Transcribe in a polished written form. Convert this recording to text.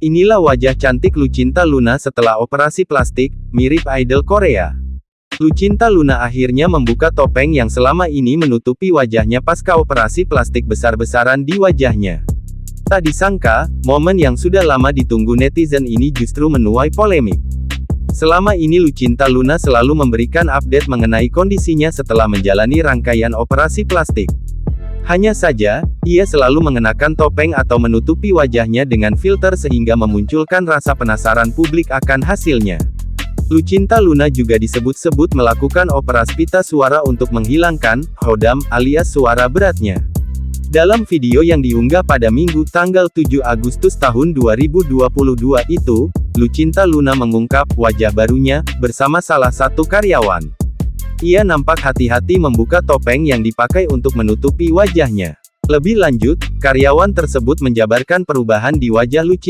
Inilah wajah cantik Lucinta Luna setelah operasi plastik, mirip idol Korea. Lucinta Luna akhirnya membuka topeng yang selama ini menutupi wajahnya pasca operasi plastik besar-besaran di wajahnya. Tak disangka, momen yang sudah lama ditunggu netizen ini justru menuai polemik. Selama ini Lucinta Luna selalu memberikan update mengenai kondisinya setelah menjalani rangkaian operasi plastik. Hanya saja, ia selalu mengenakan topeng atau menutupi wajahnya dengan filter sehingga memunculkan rasa penasaran publik akan hasilnya. Lucinta Luna juga disebut-sebut melakukan operasi pita suara untuk menghilangkan hodam alias suara beratnya. Dalam video yang diunggah pada Minggu tanggal 7 Agustus tahun 2022 itu, Lucinta Luna mengungkap wajah barunya bersama salah satu karyawan. Ia nampak hati-hati membuka topeng yang dipakai untuk menutupi wajahnya. Lebih lanjut, karyawan tersebut menjabarkan perubahan di wajah Lucinta.